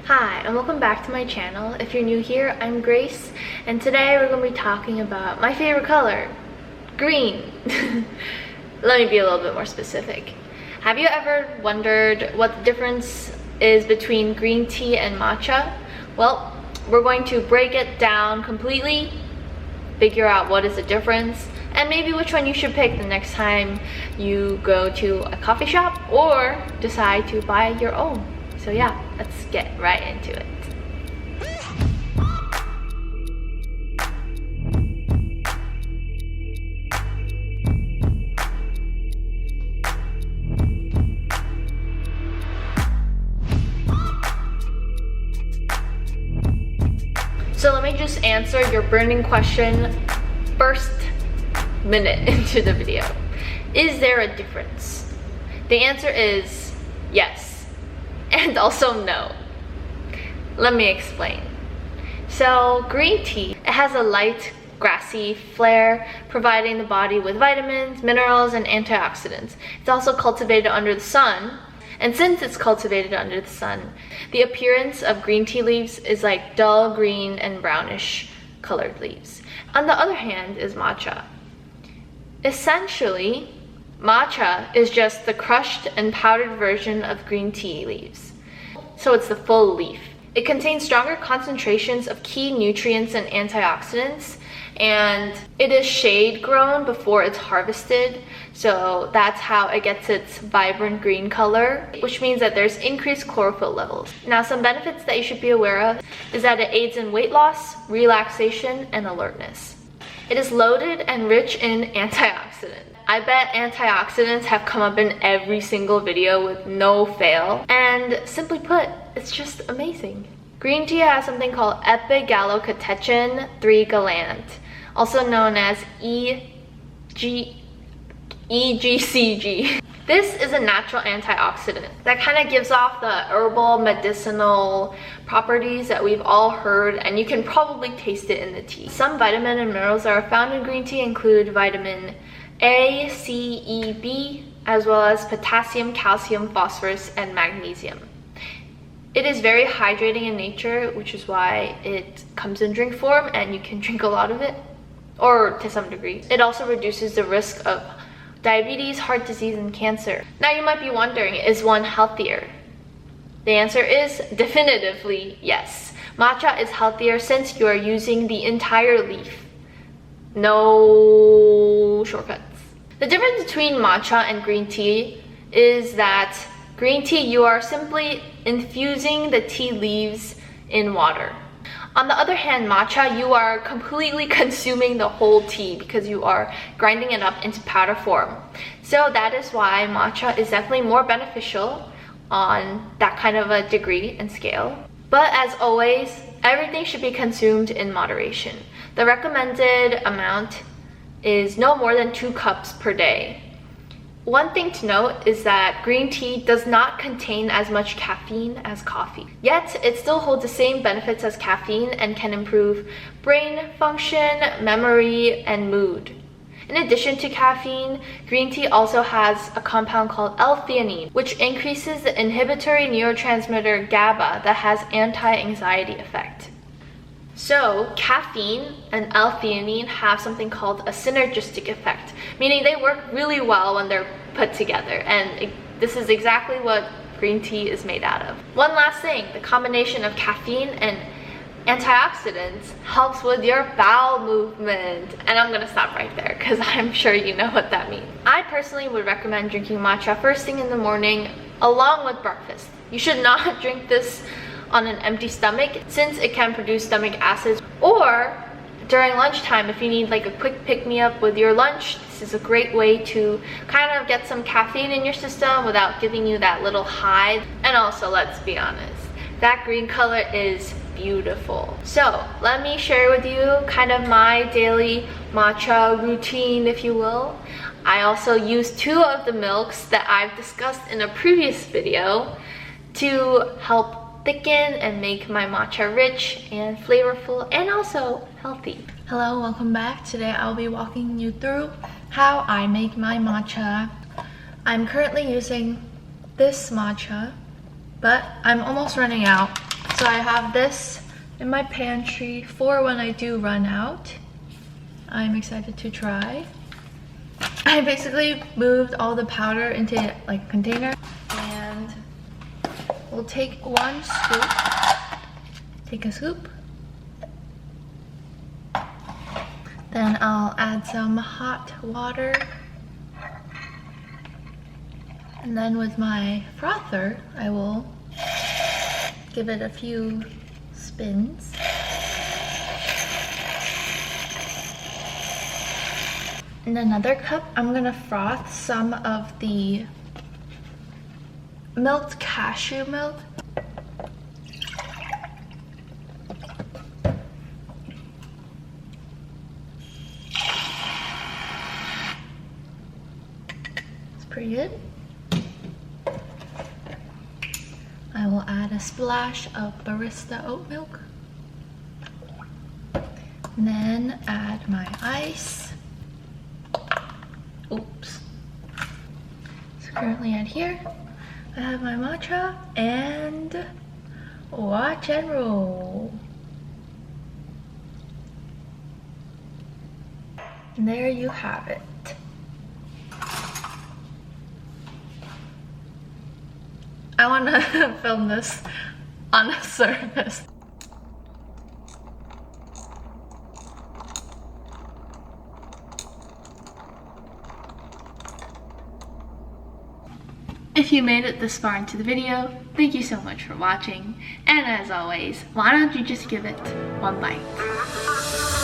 Hi, and welcome back to my channel. If you're new here, I'm Grace, and today we're going to be talking about my favorite color, green. Let me be a little bit more specific. Have you ever wondered what the difference is between green tea and matcha? Well, we're going to break it down completely, figure out what is the difference, and maybe which one you should pick the next time you go to a coffee shop or decide to buy your own. So yeah, let's get right into it. So let me just answer your burning question first minute into the video. Is there a difference? The answer is yes. And also no. Let me explain. So green tea, it has a light grassy flair, providing the body with vitamins, minerals, and antioxidants. It's also cultivated under the sun, and since it's cultivated under the sun, the appearance of green tea leaves is like dull green and brownish colored leaves. On the other hand is matcha. Essentially, matcha is just the crushed and powdered version of green tea leaves. So it's the full leaf. It contains stronger concentrations of key nutrients and antioxidants, and it is shade grown before it's harvested. So that's how it gets its vibrant green color, which means that there's increased chlorophyll levels. Now, some benefits that you should be aware of is that it aids in weight loss, relaxation, and alertness. It is loaded and rich in antioxidants. I bet antioxidants have come up in every single video with no fail. And simply put, it's just amazing. Green tea has something called epigallocatechin 3-galant, also known as EGCG. This is a natural antioxidant that kind of gives off the herbal medicinal properties that we've all heard, and you can probably taste it in the tea. Some vitamin and minerals that are found in green tea include vitamin A, C, E, B, as well as potassium, calcium, phosphorus, and magnesium. It is very hydrating in nature, which is why it comes in drink form and you can drink a lot of it, or to some degree. It also reduces the risk of diabetes, heart disease, and cancer. Now you might be wondering, is one healthier? The answer is definitively yes. Matcha is healthier since you are using the entire leaf. No shortcuts. The difference between matcha and green tea is that green tea, you are simply infusing the tea leaves in water. On the other hand, matcha, you are completely consuming the whole tea because you are grinding it up into powder form. So that is why matcha is definitely more beneficial on that kind of a degree and scale. But as always, everything should be consumed in moderation. The recommended amount is no more than 2 cups per day. One thing to note is that green tea does not contain as much caffeine as coffee. Yet, it still holds the same benefits as caffeine and can improve brain function, memory, and mood. In addition to caffeine, green tea also has a compound called L-theanine, which increases the inhibitory neurotransmitter GABA that has anti-anxiety effect. So, caffeine and L-theanine have something called a synergistic effect, meaning they work really well when they're put together, and this is exactly what green tea is made out of. One last thing, the combination of caffeine and antioxidants helps with your bowel movement. And I'm gonna stop right there because I'm sure you know what that means. I personally would recommend drinking matcha first thing in the morning along with breakfast. You should not drink this on an empty stomach since it can produce stomach acids, or during lunchtime if you need like a quick pick-me-up with your lunch. This is a great way to kind of get some caffeine in your system without giving you that little high. And also, let's be honest, that green color is beautiful. So let me share with you kind of my daily matcha routine, if you will. I also use 2 of the milks that I've discussed in a previous video to help thicken and make my matcha rich and flavorful and also healthy. Hello, welcome back. Today I'll be walking you through how I make my matcha. I'm currently using this matcha, but I'm almost running out, So I have this in my pantry for when I do run out. I'm excited to try. I basically moved all the powder into like a container, and we'll take one scoop. Take a scoop. Then I'll add some hot water. And then with my frother, I will give it a few spins. In another cup, I'm gonna froth some of the milked cashew milk. It's pretty good. I will add a splash of barista oat milk. And then add my ice. Oops. So currently at here, I have my matcha and watch and roll. And there you have it. I want to film this on the surface. If you made it this far into the video, thank you so much for watching. And as always, why don't you just give it one bite?